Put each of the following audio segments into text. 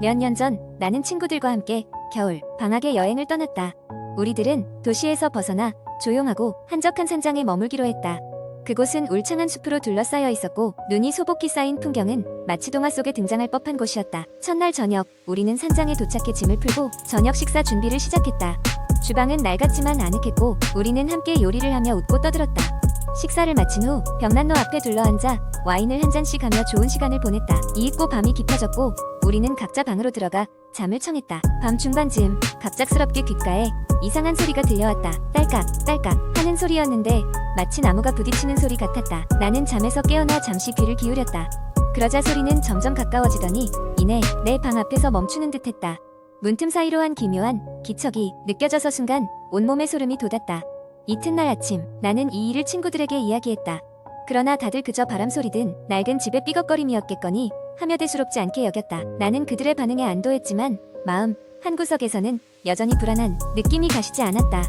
몇 년 전 나는 친구들과 함께 겨울 방학에 여행을 떠났다. 우리들은 도시에서 벗어나 조용하고 한적한 산장에 머물기로 했다. 그곳은 울창한 숲으로 둘러싸여 있었고 눈이 소복히 쌓인 풍경은 마치 동화 속에 등장할 법한 곳이었다. 첫날 저녁, 우리는 산장에 도착해 짐을 풀고 저녁 식사 준비를 시작했다. 주방은 낡았지만 아늑했고 우리는 함께 요리를 하며 웃고 떠들었다. 식사를 마친 후 벽난로 앞에 둘러앉아 와인을 한 잔씩 하며 좋은 시간을 보냈다. 이윽고 밤이 깊어졌고 우리는 각자 방으로 들어가 잠을 청했다. 밤 중반쯤 갑작스럽게 귓가에 이상한 소리가 들려왔다. 딸깍 딸깍 하는 소리였는데 마치 나무가 부딪히는 소리 같았다. 나는 잠에서 깨어나 잠시 귀를 기울였다. 그러자 소리는 점점 가까워지더니 이내 내 방 앞에서 멈추는 듯했다. 문틈 사이로 한 기묘한 기척이 느껴져서 순간 온몸에 소름이 돋았다. 이튿날 아침 나는 이 일을 친구들에게 이야기했다. 그러나 다들 그저 바람소리든 낡은 집의 삐걱거림이었겠거니 하며 대수롭지 않게 여겼다. 나는 그들의 반응에 안도했지만 마음 한구석에서는 여전히 불안한 느낌이 가시지 않았다.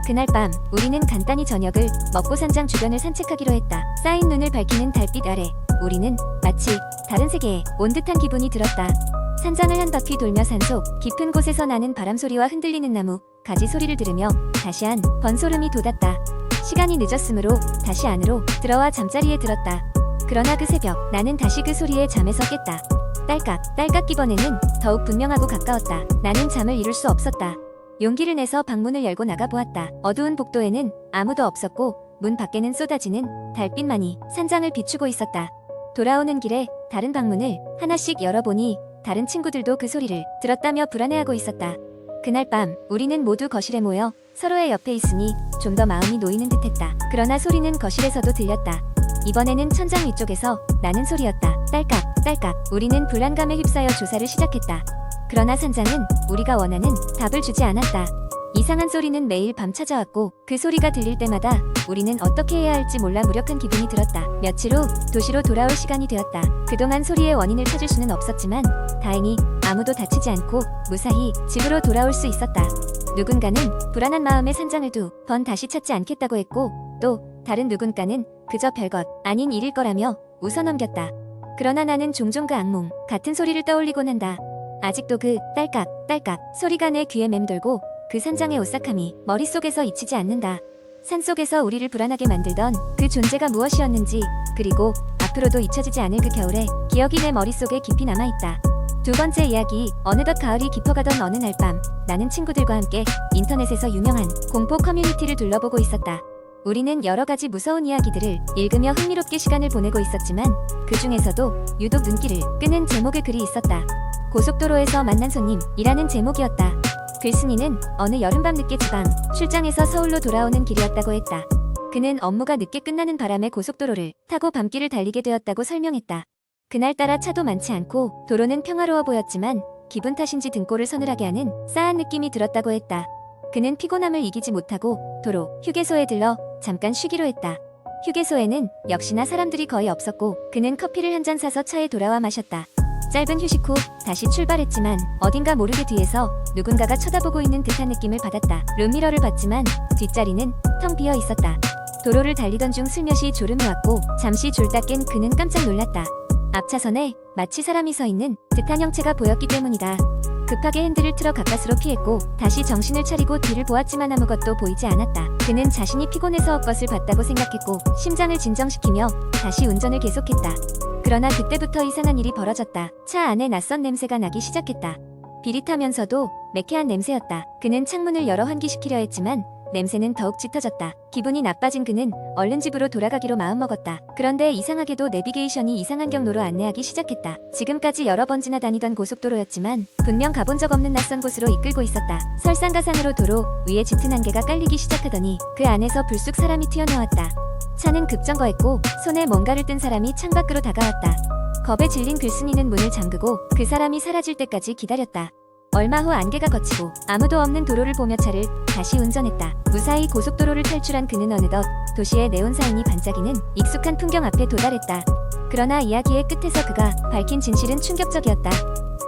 그날 밤 우리는 간단히 저녁을 먹고 산장 주변을 산책하기로 했다. 쌓인 눈을 밝히는 달빛 아래 우리는 마치 다른 세계에 온 듯한 기분이 들었다. 산장을 한 바퀴 돌며 산속 깊은 곳에서 나는 바람소리와 흔들리는 나무 가지 소리를 들으며 다시 한 번 소름이 돋았다. 시간이 늦었으므로 다시 안으로 들어와 잠자리에 들었다. 그러나 그 새벽 나는 다시 그 소리에 잠에서 깼다. 딸깍 딸깍 이번에는 더욱 분명하고 가까웠다. 나는 잠을 이룰 수 없었다. 용기를 내서 방문을 열고 나가보았다. 어두운 복도에는 아무도 없었고 문 밖에는 쏟아지는 달빛만이 산장을 비추고 있었다. 돌아오는 길에 다른 방문을 하나씩 열어보니 다른 친구들도 그 소리를 들었다며 불안해하고 있었다. 그날 밤 우리는 모두 거실에 모여 서로의 옆에 있으니 좀 더 마음이 놓이는 듯했다. 그러나 소리는 거실에서도 들렸다. 이번에는 천장 위쪽에서 나는 소리였다. 딸깍 딸깍. 우리는 불안감에 휩싸여 조사를 시작했다. 그러나 산장은 우리가 원하는 답을 주지 않았다. 이상한 소리는 매일 밤 찾아왔고 그 소리가 들릴 때마다 우리는 어떻게 해야 할지 몰라 무력한 기분이 들었다. 며칠 후 도시로 돌아올 시간이 되었다. 그동안 소리의 원인을 찾을 수는 없었지만 다행히 아무도 다치지 않고 무사히 집으로 돌아올 수 있었다. 누군가는 불안한 마음에 산장을 두 번 다시 찾지 않겠다고 했고 또 다른 누군가는 그저 별것 아닌 일일 거라며 웃어넘겼다. 그러나 나는 종종 그 악몽 같은 소리를 떠올리곤 한다. 아직도 그 딸깍 딸깍 소리가 내 귀에 맴돌고 그 산장의 오싹함이 머릿속에서 잊히지 않는다. 산속에서 우리를 불안하게 만들던 그 존재가 무엇이었는지 그리고 앞으로도 잊혀지지 않을 그 겨울의 기억이 내 머릿속에 깊이 남아있다. 두 번째 이야기. 어느덧 가을이 깊어가던 어느 날 밤 나는 친구들과 함께 인터넷에서 유명한 공포 커뮤니티를 둘러보고 있었다. 우리는 여러 가지 무서운 이야기들을 읽으며 흥미롭게 시간을 보내고 있었지만 그 중에서도 유독 눈길을 끄는 제목의 글이 있었다. 고속도로에서 만난 손님이라는 제목이었다. 글쓴이는 어느 여름밤 늦게 지방 출장에서 서울로 돌아오는 길이었다고 했다. 그는 업무가 늦게 끝나는 바람에 고속도로를 타고 밤길을 달리게 되었다고 설명했다. 그날따라 차도 많지 않고 도로는 평화로워 보였지만 기분 탓인지 등골을 서늘하게 하는 싸한 느낌이 들었다고 했다. 그는 피곤함을 이기지 못하고 도로 휴게소에 들러 잠깐 쉬기로 했다. 휴게소에는 역시나 사람들이 거의 없었고 그는 커피를 한 잔 사서 차에 돌아와 마셨다. 짧은 휴식 후 다시 출발했지만 어딘가 모르게 뒤에서 누군가가 쳐다보고 있는 듯한 느낌을 받았다. 룸미러를 봤지만 뒷자리는 텅 비어 있었다. 도로를 달리던 중 슬며시 졸음이 왔고 잠시 졸다 깬 그는 깜짝 놀랐다. 앞차선에 마치 사람이 서 있는 듯한 형체가 보였기 때문이다. 급하게 핸들을 틀어 가까스로 피했고 다시 정신을 차리고 뒤를 보았지만 아무것도 보이지 않았다. 그는 자신이 피곤해서 헛것을 봤다고 생각했고 심장을 진정시키며 다시 운전을 계속했다. 그러나 그때부터 이상한 일이 벌어졌다. 차 안에 낯선 냄새가 나기 시작했다. 비릿하면서도 매캐한 냄새였다. 그는 창문을 열어 환기시키려 했지만 냄새는 더욱 짙어졌다. 기분이 나빠진 그는 얼른 집으로 돌아가기로 마음먹었다. 그런데 이상하게도 내비게이션이 이상한 경로로 안내하기 시작했다. 지금까지 여러 번 지나다니던 고속도로였지만 분명 가본 적 없는 낯선 곳으로 이끌고 있었다. 설상가상으로 도로 위에 짙은 안개가 깔리기 시작하더니 그 안에서 불쑥 사람이 튀어나왔다. 차는 급정거했고 손에 뭔가를 뜬 사람이 창밖으로 다가왔다. 겁에 질린 글쓴이는 문을 잠그고 그 사람이 사라질 때까지 기다렸다. 얼마 후 안개가 걷히고 아무도 없는 도로를 보며 차를 다시 운전했다. 무사히 고속도로를 탈출한 그는 어느덧 도시의 네온사인이 반짝이는 익숙한 풍경 앞에 도달했다. 그러나 이야기의 끝에서 그가 밝힌 진실은 충격적이었다.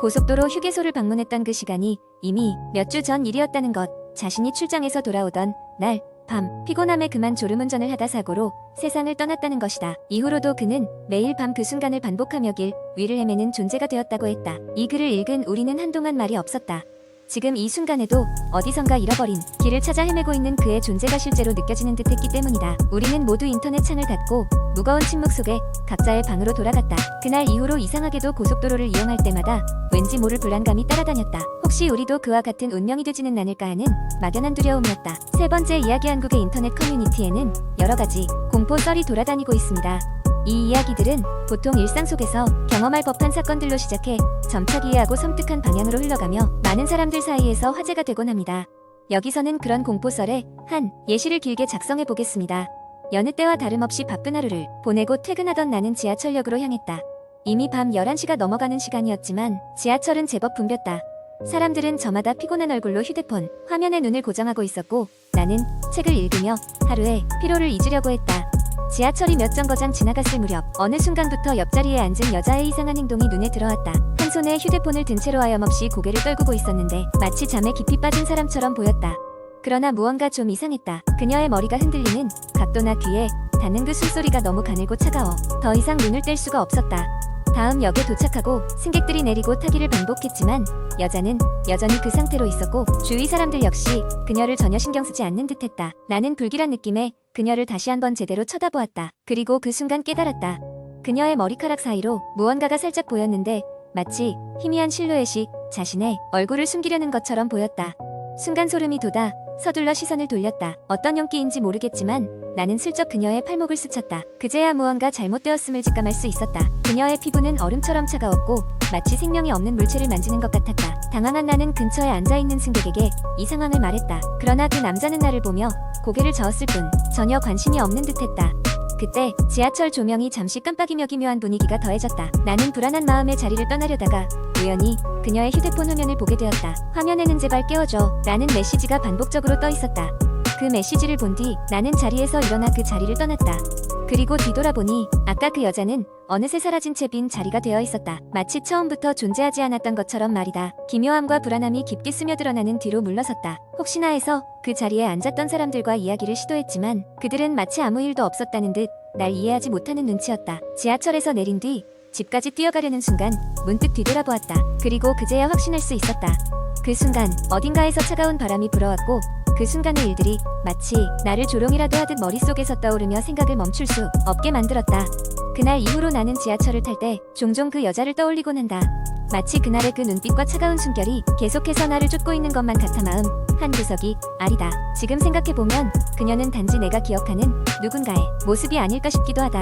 고속도로 휴게소를 방문했던 그 시간이 이미 몇 주 전 일이었다는 것. 자신이 출장에서 돌아오던 날 밤, 피곤함에 그만 졸음운전을 하다 사고로 세상을 떠났다는 것이다. 이후로도 그는 매일 밤 그 순간을 반복하며 길 위를 헤매는 존재가 되었다고 했다. 이 글을 읽은 우리는 한동안 말이 없었다. 지금 이 순간에도 어디선가 잃어버린 길을 찾아 헤매고 있는 그의 존재가 실제로 느껴지는 듯했기 때문이다. 우리는 모두 인터넷 창을 닫고 무거운 침묵 속에 각자의 방으로 돌아갔다. 그날 이후로 이상하게도 고속도로를 이용할 때마다 왠지 모를 불안감이 따라다녔다. 혹시 우리도 그와 같은 운명이 되지는 않을까 하는 막연한 두려움이었다. 세 번째 이야기. 한국의 인터넷 커뮤니티에는 여러 가지 공포 썰이 돌아다니고 있습니다. 이 이야기들은 보통 일상 속에서 경험할 법한 사건들로 시작해 점차 기이하고 섬뜩한 방향으로 흘러가며 많은 사람들 사이에서 화제가 되곤 합니다. 여기서는 그런 공포설의 한 예시를 길게 작성해 보겠습니다. 여느 때와 다름없이 바쁜 하루를 보내고 퇴근하던 나는 지하철역으로 향했다. 이미 밤 11시가 넘어가는 시간이었지만 지하철은 제법 붐볐다. 사람들은 저마다 피곤한 얼굴로 휴대폰 화면에 눈을 고정하고 있었고 나는 책을 읽으며 하루의 피로를 잊으려고 했다. 지하철이 몇 정거장 지나갔을 무렵 어느 순간부터 옆자리에 앉은 여자의 이상한 행동이 눈에 들어왔다. 한 손에 휴대폰을 든 채로 하염없이 고개를 떨구고 있었는데 마치 잠에 깊이 빠진 사람처럼 보였다. 그러나 무언가 좀 이상했다. 그녀의 머리가 흔들리는 각도나 귀에 닿는 그 숨소리가 너무 가늘고 차가워 더 이상 눈을 뗄 수가 없었다. 다음 역에 도착하고 승객들이 내리고 타기를 반복했지만 여자는 여전히 그 상태로 있었고 주위 사람들 역시 그녀를 전혀 신경 쓰지 않는 듯했다. 나는 불길한 느낌에 그녀를 다시 한번 제대로 쳐다보았다. 그리고 그 순간 깨달았다. 그녀의 머리카락 사이로 무언가가 살짝 보였는데 마치 희미한 실루엣이 자신의 얼굴을 숨기려는 것처럼 보였다. 순간 소름이 돋아 서둘러 시선을 돌렸다. 어떤 용기인지 모르겠지만 나는 슬쩍 그녀의 팔목을 스쳤다. 그제야 무언가 잘못되었음을 직감할 수 있었다. 그녀의 피부는 얼음처럼 차가웠고 마치 생명이 없는 물체를 만지는 것 같았다. 당황한 나는 근처에 앉아있는 승객에게 이 상황을 말했다. 그러나 그 남자는 나를 보며 고개를 저었을 뿐 전혀 관심이 없는 듯했다. 그때 지하철 조명이 잠시 깜빡이며 기묘한 분위기가 더해졌다. 나는 불안한 마음에 자리를 떠나려다가 우연히 그녀의 휴대폰 화면을 보게 되었다. 화면에는 제발 깨워줘 라는 메시지가 반복적으로 떠 있었다. 그 메시지를 본 뒤 나는 자리에서 일어나 그 자리를 떠났다. 그리고 뒤돌아보니 아까 그 여자는 어느새 사라진 채 빈 자리가 되어 있었다. 마치 처음부터 존재하지 않았던 것처럼 말이다. 기묘함과 불안함이 깊게 스며들어 나는 뒤로 물러섰다. 혹시나 해서 그 자리에 앉았던 사람들과 이야기를 시도했지만 그들은 마치 아무 일도 없었다는 듯 날 이해하지 못하는 눈치였다. 지하철에서 내린 뒤 집까지 뛰어가려는 순간 문득 뒤돌아보았다. 그리고 그제야 확신할 수 있었다. 그 순간 어딘가에서 차가운 바람이 불어왔고 그 순간의 일들이 마치 나를 조롱이라도 하듯 머릿속에서 떠오르며 생각을 멈출 수 없게 만들었다. 그날 이후로 나는 지하철을 탈 때 종종 그 여자를 떠올리곤 한다. 마치 그날의 그 눈빛과 차가운 숨결이 계속해서 나를 쫓고 있는 것만 같아 마음 한 구석이 아리다. 지금 생각해보면 그녀는 단지 내가 기억하는 누군가의 모습이 아닐까 싶기도 하다.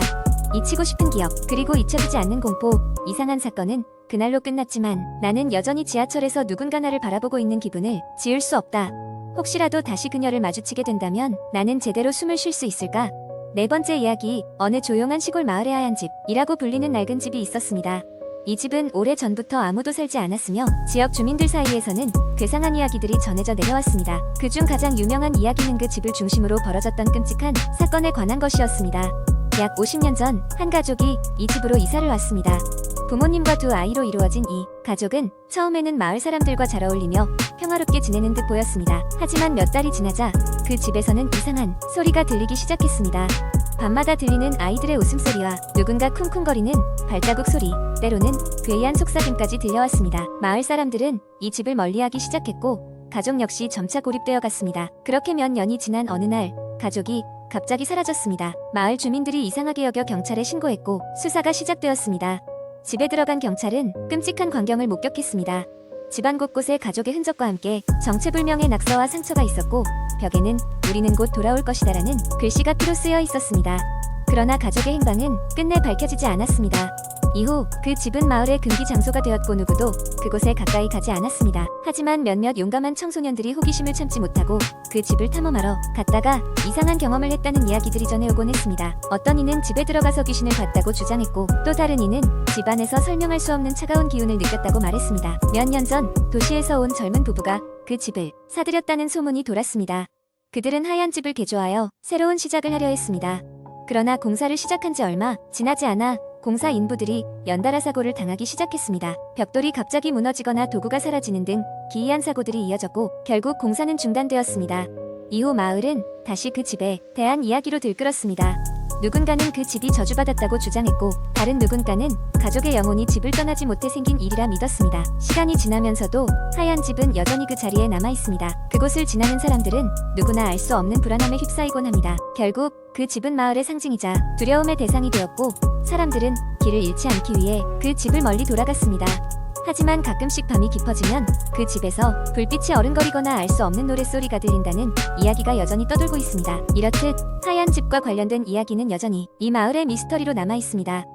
잊히고 싶은 기억, 그리고 잊혀지지 않는 공포. 이상한 사건은 그날로 끝났지만 나는 여전히 지하철에서 누군가 나를 바라보고 있는 기분을 지울 수 없다. 혹시라도 다시 그녀를 마주치게 된다면 나는 제대로 숨을 쉴 수 있을까? 네 번째 이야기. 어느 조용한 시골 마을의 하얀 집이라고 불리는 낡은 집이 있었습니다. 이 집은 오래전부터 아무도 살지 않았으며 지역 주민들 사이에서는 괴상한 이야기들이 전해져 내려왔습니다. 그중 가장 유명한 이야기는 그 집을 중심으로 벌어졌던 끔찍한 사건에 관한 것이었습니다. 약 50년 전 한 가족이 이 집으로 이사를 왔습니다. 부모님과 두 아이로 이루어진 이 가족은 처음에는 마을 사람들과 잘 어울리며 평화롭게 지내는 듯 보였습니다. 하지만 몇 달이 지나자 그 집에서는 이상한 소리가 들리기 시작했습니다. 밤마다 들리는 아이들의 웃음소리와 누군가 쿵쿵거리는 발자국 소리, 때로는 괴이한 속삭임까지 들려왔습니다. 마을 사람들은 이 집을 멀리하기 시작했고 가족 역시 점차 고립되어 갔습니다. 그렇게 몇 년이 지난 어느 날 가족이 갑자기 사라졌습니다. 마을 주민들이 이상하게 여겨 경찰에 신고했고 수사가 시작되었습니다. 집에 들어간 경찰은 끔찍한 광경을 목격했습니다. 집안 곳곳에 가족의 흔적과 함께 정체불명의 낙서와 상처가 있었고 벽에는 우리는 곧 돌아올 것이다라는 글씨가 피로 쓰여 있었습니다. 그러나 가족의 행방은 끝내 밝혀지지 않았습니다. 이후 그 집은 마을의 금기 장소가 되었고 누구도 그곳에 가까이 가지 않았습니다. 하지만 몇몇 용감한 청소년들이 호기심을 참지 못하고 그 집을 탐험하러 갔다가 이상한 경험을 했다는 이야기들이 전해오곤 했습니다. 어떤 이는 집에 들어가서 귀신을 봤다고 주장했고 또 다른 이는 집안에서 설명할 수 없는 차가운 기운을 느꼈다고 말했습니다. 몇 년 전 도시에서 온 젊은 부부가 그 집을 사들였다는 소문이 돌았습니다. 그들은 하얀 집을 개조하여 새로운 시작을 하려 했습니다. 그러나 공사를 시작한 지 얼마 지나지 않아 공사 인부들이 연달아 사고를 당하기 시작했습니다. 벽돌이 갑자기 무너지거나 도구가 사라지는 등 기이한 사고들이 이어졌고 결국 공사는 중단되었습니다. 이후 마을은 다시 그 집에 대한 이야기로 들끓었습니다. 누군가는 그 집이 저주받았다고 주장했고 다른 누군가는 가족의 영혼이 집을 떠나지 못해 생긴 일이라 믿었습니다. 시간이 지나면서도 하얀 집은 여전히 그 자리에 남아 있습니다. 그곳을 지나는 사람들은 누구나 알 수 없는 불안함에 휩싸이곤 합니다. 결국 그 집은 마을의 상징이자 두려움의 대상이 되었고 사람들은 길을 잃지 않기 위해 그 집을 멀리 돌아갔습니다. 하지만 가끔씩 밤이 깊어지면 그 집에서 불빛이 어른거리거나 알 수 없는 노랫소리가 들린다는 이야기가 여전히 떠돌고 있습니다. 이렇듯 하얀 집과 관련된 이야기는 여전히 이 마을의 미스터리로 남아 있습니다.